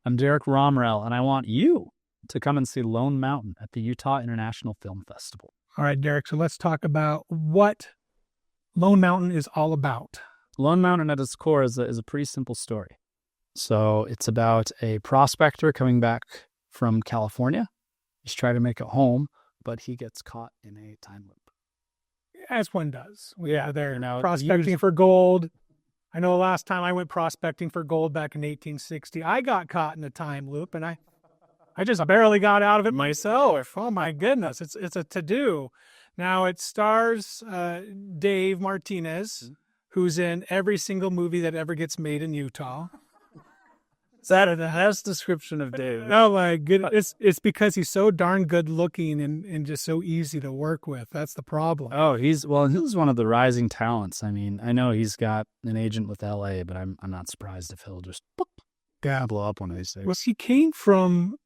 I'm Derek Romrell, and I want you to come and see Lone Mountain at the Utah International Film Festival. All right, Derek, so let's talk about what Lone Mountain is all about. Lone Mountain at its core is a pretty simple story. So it's about a prospector coming back from California. He's trying to make it home, but he gets caught in a time loop. As one does. Yeah, they're You know, prospecting for gold. I know the last time I went prospecting for gold back in 1860, I got caught in a time loop, and I just barely got out of it myself. Oh my goodness, it's a to-do. Now it stars Dave Martinez, who's in every single movie that ever gets made in Utah. Is that a best description of Dave? Oh my goodness, it's because he's so darn good looking and just so easy to work with. That's the problem. Oh, he's one of the rising talents. I mean, I know he's got an agent with LA, but I'm not surprised if he'll just blow up one of these days. Well, he came from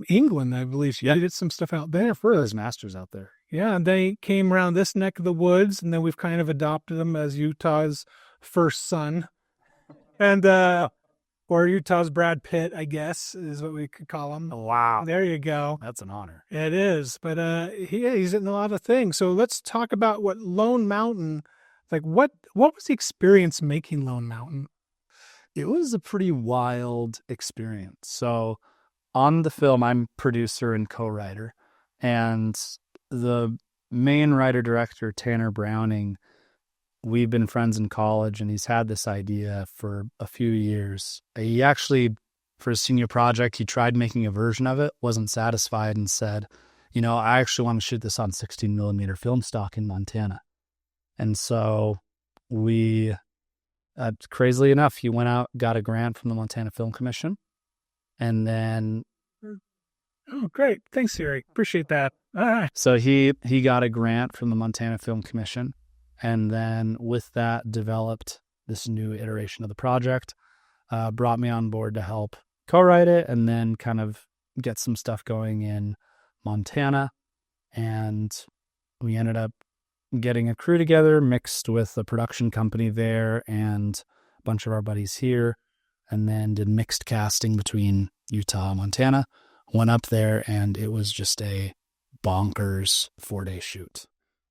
England, I believe. He did some stuff out there For first. his masters out there. Yeah, and they came around this neck of the woods, and then we've kind of adopted him as Utah's first son. And, or Utah's Brad Pitt, I guess, is what we could call him. Wow. There you go. That's an honor. It is. But he's in a lot of things. So let's talk about what Lone Mountain, like what was the experience making Lone Mountain? It was a pretty wild experience. So on the film, I'm producer and co-writer, and the main writer-director, Tanner Browning, we've been friends in college, and he's had this idea for a few years. He actually, for his senior project, he tried making a version of it, wasn't satisfied, and said, I actually want to shoot this on 16 millimeter film stock in Montana. And so we, crazily enough, he went out, got a grant from the Montana Film Commission, and then... Oh, great. Thanks, Siri. Appreciate that. All right. So he got a grant from the Montana Film Commission, and then with that developed this new iteration of the project, brought me on board to help co-write it and then kind of get some stuff going in Montana. And we ended up getting a crew together mixed with a production company there and a bunch of our buddies here, and then did mixed casting between Utah and Montana. Went up there, and it was just a bonkers 4-day shoot.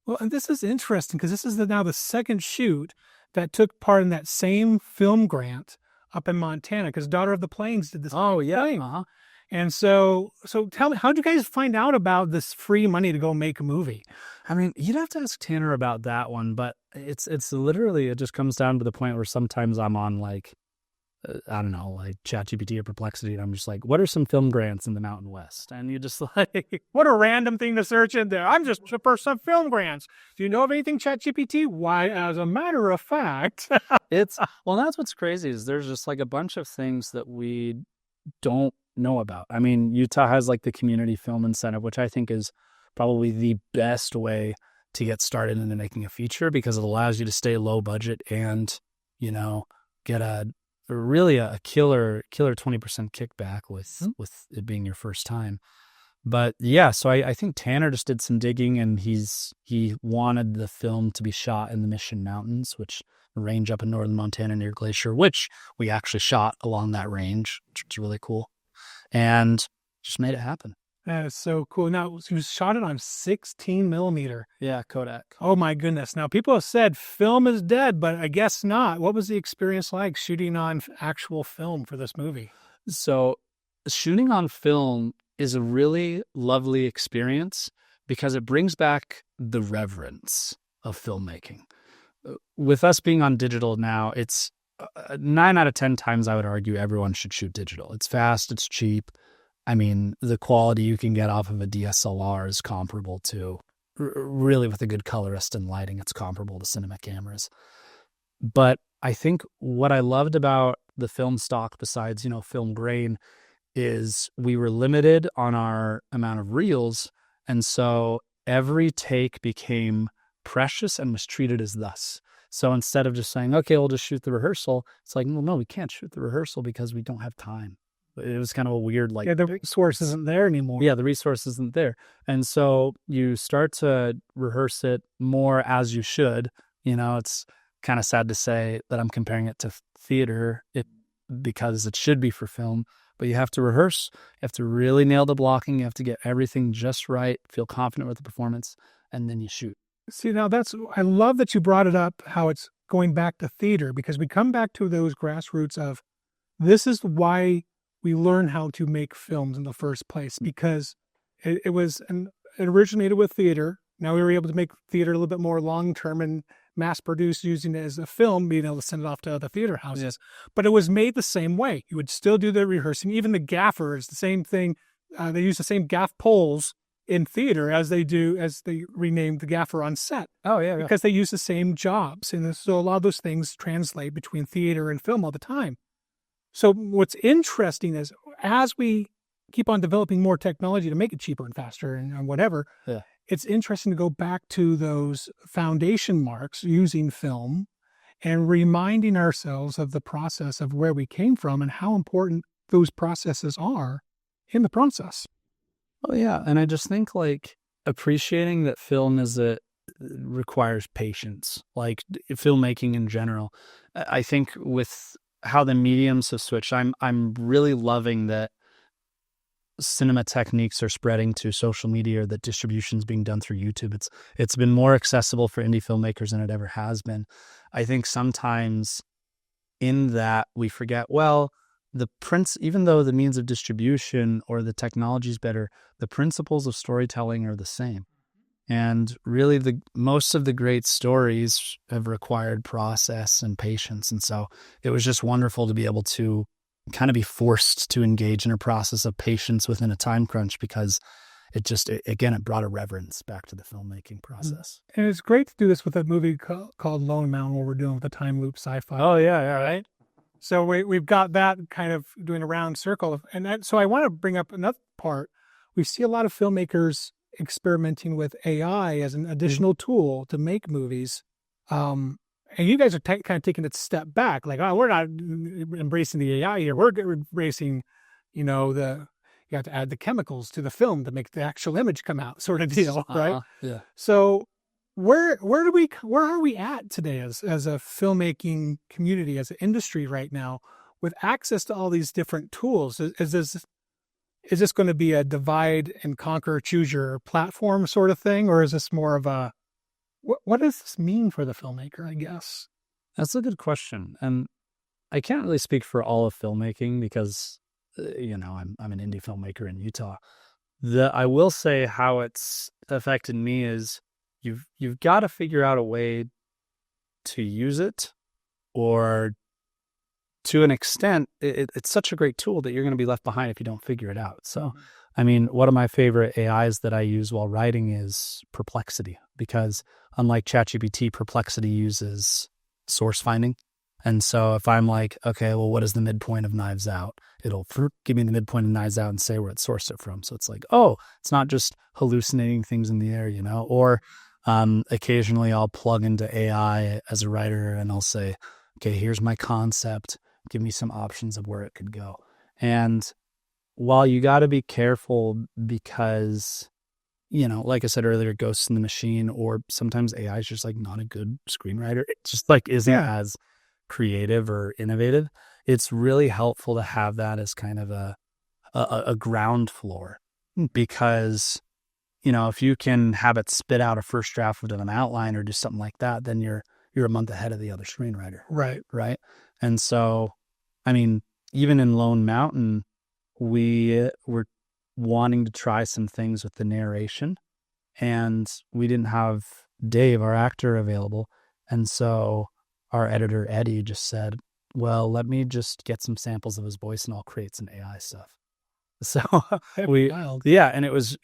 Well, and this is interesting because this is now the second shoot that took part in that same film grant up in Montana, because Daughter of the Plains did this. Oh, yeah. Thing. Uh-huh. And so tell me, how did you guys find out about this free money to go make a movie? I mean, you'd have to ask Tanner about that one, but it's literally, it just comes down to the point where sometimes I'm on like ChatGPT or Perplexity, and I'm just like, what are some film grants in the Mountain West? And you just like, what a random thing to search in there. I'm just for some film grants. Do you know of anything, ChatGPT? Why, as a matter of fact. That's what's crazy is there's just like a bunch of things that we don't know about. I mean, Utah has like the community film incentive, which I think is probably the best way to get started into making a feature, because it allows you to stay low budget and, get a killer 20% kickback with it being your first time. But yeah, so I think Tanner just did some digging, and he wanted the film to be shot in the Mission Mountains, which range up in northern Montana near Glacier, which we actually shot along that range, which was really cool, and just made it happen. That is so cool. Now, you shot it on 16 millimeter. Yeah, Kodak. Oh my goodness. Now, people have said film is dead, but I guess not. What was the experience like shooting on actual film for this movie? So shooting on film is a really lovely experience because it brings back the reverence of filmmaking. With us being on digital now, it's 9 out of 10 times I would argue everyone should shoot digital. It's fast, it's cheap. I mean, the quality you can get off of a DSLR is comparable to, really with a good colorist and lighting, it's comparable to cinema cameras. But I think what I loved about the film stock, besides, film grain, is we were limited on our amount of reels. And so every take became precious and was treated as thus. So instead of just saying, okay, we'll just shoot the rehearsal, it's like, no, we can't shoot the rehearsal because we don't have time. It was kind of a weird, the resource isn't there anymore. Yeah, the resource isn't there. And so you start to rehearse it more as you should. It's kind of sad to say that I'm comparing it to theater. because it should be for film, but you have to rehearse. You have to really nail the blocking. You have to get everything just right, feel confident with the performance, and then you shoot. See, now I love that you brought it up, how it's going back to theater, because we come back to those grassroots of this is why we learn how to make films in the first place, because it originated with theater. Now we were able to make theater a little bit more long-term and mass-produced using it as a film, being able to send it off to other theater houses. Yes. But it was made the same way. You would still do the rehearsing. Even the gaffer is the same thing. They use the same gaff poles in theater as they renamed the gaffer on set. Oh, yeah. Because they use the same jobs. And so a lot of those things translate between theater and film all the time. So what's interesting is as we keep on developing more technology to make it cheaper and faster and whatever, it's interesting to go back to those foundation marks using film and reminding ourselves of the process of where we came from and how important those processes are in the process. Oh, yeah. And I just think like appreciating that film requires patience, like filmmaking in general. I think with how the mediums have switched, I'm really loving that cinema techniques are spreading to social media, or that distribution's being done through YouTube. It's been more accessible for indie filmmakers than it ever has been. I think sometimes in that we forget, well, even though the means of distribution or the technology is better, the principles of storytelling are the same. And really most of the great stories have required process and patience. And so it was just wonderful to be able to kind of be forced to engage in a process of patience within a time crunch, because it brought a reverence back to the filmmaking process. And it's great to do this with a movie called Lone Mountain, where we're doing with the time loop sci-fi. Oh, yeah, right. So we've got that kind of doing a round circle. So I want to bring up another part. We see a lot of filmmakers experimenting with AI as an additional tool to make movies. And you guys are kind of taking a step back, like, oh, we're not embracing the AI here. We're embracing, you have to add the chemicals to the film to make the actual image come out, sort of deal, right? Yeah. So where are we at today as a filmmaking community, as an industry right now, with access to all these different tools? Is this going to be a divide and conquer, choose your platform sort of thing, or is this more of a what does this mean for the filmmaker, I guess? That's a good question. And I can't really speak for all of filmmaking because, I'm an indie filmmaker in Utah. I will say how it's affected me is you've got to figure out a way to use it, or to an extent, it's such a great tool that you're going to be left behind if you don't figure it out. So, I mean, one of my favorite AIs that I use while writing is Perplexity, because unlike ChatGPT, Perplexity uses source finding. And so if I'm like, okay, well, what is the midpoint of Knives Out? It'll give me the midpoint of Knives Out and say where it sourced it from. So it's like, oh, it's not just hallucinating things in the air, Or occasionally I'll plug into AI as a writer and I'll say, okay, here's my concept. Give me some options of where it could go. And while you got to be careful because, like I said earlier, Ghosts in the Machine, or sometimes AI is just like not a good screenwriter. It just like isn't as creative or innovative. It's really helpful to have that as kind of a ground floor, because, if you can have it spit out a first draft of an outline or do something like that, then you're a month ahead of the other screenwriter. Right. And so, I mean, even in Lone Mountain, we were wanting to try some things with the narration, and we didn't have Dave, our actor, available. And so our editor, Eddie, just said, well, let me just get some samples of his voice and I'll create some AI stuff. So and it was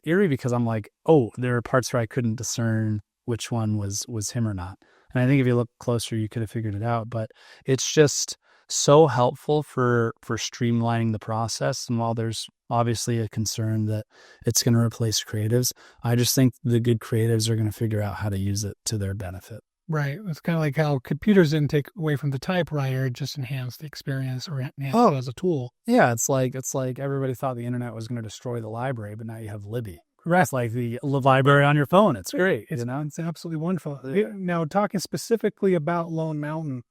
eerie because I'm like, oh, there are parts where I couldn't discern which one was him or not. And I think if you look closer, you could have figured it out. But it's just so helpful for streamlining the process. And while there's obviously a concern that it's going to replace creatives, I just think the good creatives are going to figure out how to use it to their benefit. Right. It's kind of like how computers didn't take away from the typewriter, just enhance the experience or enhance it as a tool. Yeah, it's like everybody thought the internet was going to destroy the library, but now you have Libby. Right. It's like the library on your phone. It's great. It's absolutely wonderful. Now, talking specifically about Lone Mountain,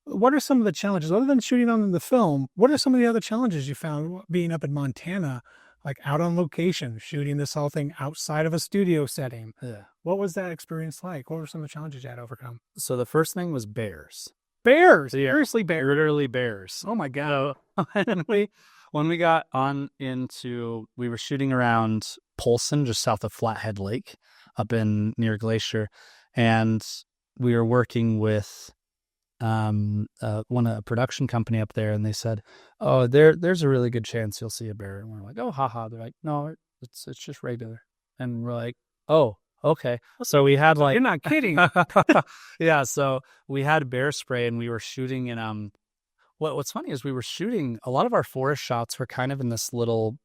What are some of the challenges, other than shooting on the film, what are some of the other challenges you found being up in Montana, like out on location, shooting this whole thing outside of a studio setting? Yeah. What was that experience like? What were some of the challenges you had to overcome? So the first thing was bears. Bears! Yeah. Seriously, bears. Literally bears. Oh my God. And when we got on into, we were shooting around Polson, just south of Flathead Lake, up in near Glacier, and we were working with a production company up there, and they said, "Oh, there's a really good chance you'll see a bear." And we're like, "Oh, haha." They're like, "No, it's just regular." And we're like, "Oh, okay." So we had like, You're not kidding. yeah. So we had bear spray, and we were shooting in what's funny is we were shooting, a lot of our forest shots were kind of in this little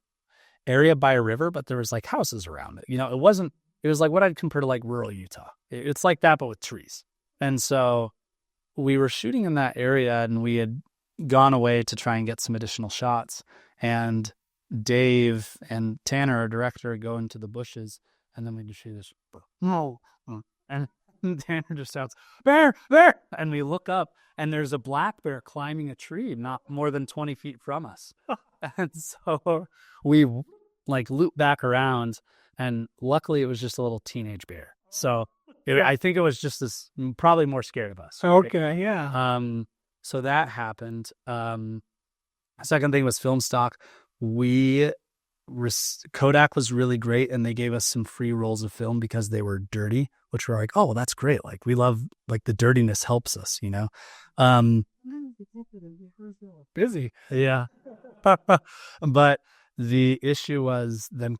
area by a river, but there was like houses around it. It was like what I'd compare to like rural Utah. It's like that, but with trees. And so we were shooting in that area, and we had gone away to try and get some additional shots. And Dave and Tanner, our director, go into the bushes, and then we just hear this, no. And Tanner just shouts, "Bear, bear!" And we look up, and there's a black bear climbing a tree not more than 20 feet from us. And so we like loop back around, and luckily it was just a little teenage bear. So I think it was just probably more scared of us. Okay, yeah. So that happened. Second thing was film stock. Kodak was really great, and they gave us some free rolls of film because they were dirty, which we're like, oh, well, that's great. Like, we love, like, the dirtiness helps us, Busy. Yeah. But the issue was then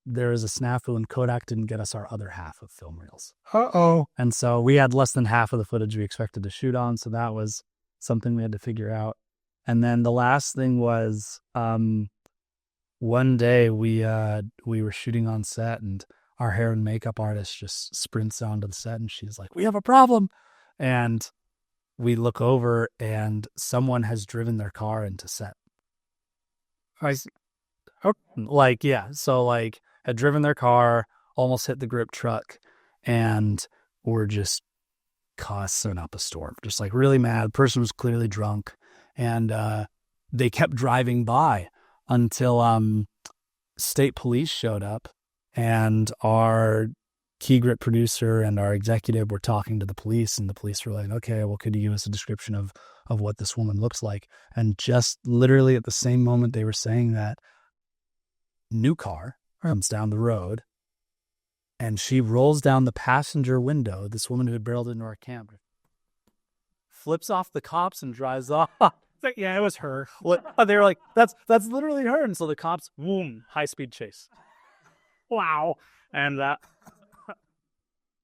there was a snafu, and Kodak didn't get us our other half of film reels. Uh-oh. And so we had less than half of the footage we expected to shoot on. So that was something we had to figure out. And then the last thing was, one day we were shooting on set, and our hair and makeup artist just sprints onto the set, and she's like, "We have a problem." And we look over, and someone has driven their car into set. Had driven their car, almost hit the grip truck, and were just cussing up a storm, just like really mad. The person was clearly drunk, and they kept driving by until state police showed up, and our key grip producer and our executive were talking to the police, and the police were like, "Okay, well, could you give us a description of what this woman looks like?" And just literally at the same moment they were saying that, new car comes down the road, and she rolls down the passenger window, this woman who had barreled into our camp, flips off the cops and drives off. Yeah, it was her. They were like, that's literally her. And so the cops, boom, high-speed chase. Wow. And that.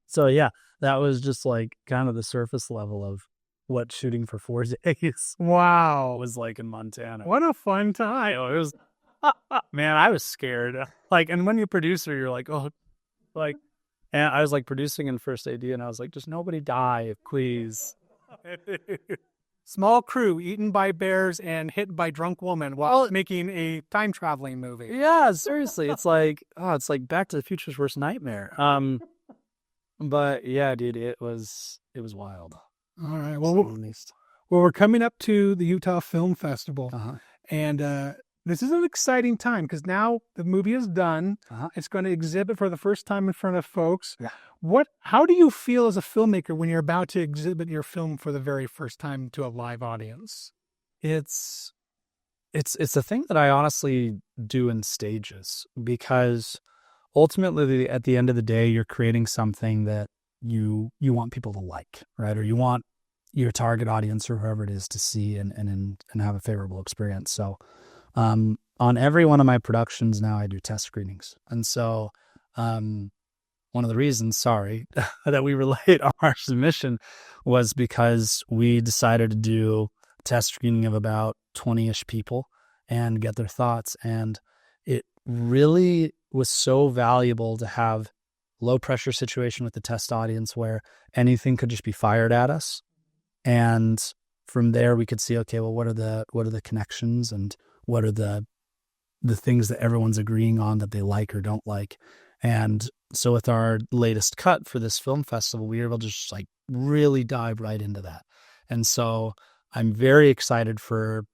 So yeah, that was just like kind of the surface level of what shooting for 4 days Wow. was like in Montana. What a fun time. It was, man, I was scared. Like, and when you're a producer, you're like, oh, like, and I was like producing in First AD, and I was like, just nobody die, please. Small crew eaten by bears and hit by drunk woman while making a time traveling movie. Yeah, seriously. It's like Back to the Future's worst nightmare. But yeah, dude, it was wild. All right. Well, we're coming up to the Utah Film Festival, and this is an exciting time because now the movie is done. It's going to exhibit for the first time in front of folks. Yeah. How do you feel as a filmmaker when you're about to exhibit your film for the very first time to a live audience? It's a thing that I honestly do in stages, because ultimately at the end of the day, you're creating something that you want people to like, right? Or you want your target audience or whoever it is to see and have a favorable experience. So on every one of my productions now, I do test screenings. And so one of the reasons, that we were late on our submission was because we decided to do a test screening of about 20-ish people and get their thoughts. And it really was so valuable to have low pressure situation with the test audience where anything could just be fired at us. And from there we could see, okay, well, what are the connections, and what are the things that everyone's agreeing on that they like or don't like. And so with our latest cut for this film festival, we were able to just like really dive right into that. And so I'm very excited for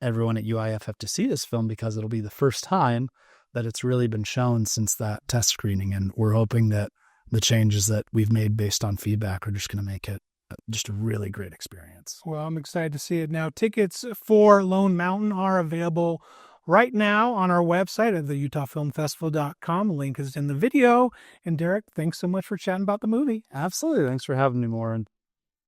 everyone at UIFF to see this film because it'll be the first time that it's really been shown since that test screening. And we're hoping that the changes that we've made based on feedback are just going to make it just a really great experience. Well, I'm excited to see it now. Tickets for Lone Mountain are available right now on our website at the UtahFilmFestival.com. The link is in the video. And Derek, thanks so much for chatting about the movie. Absolutely. Thanks for having me, Warren.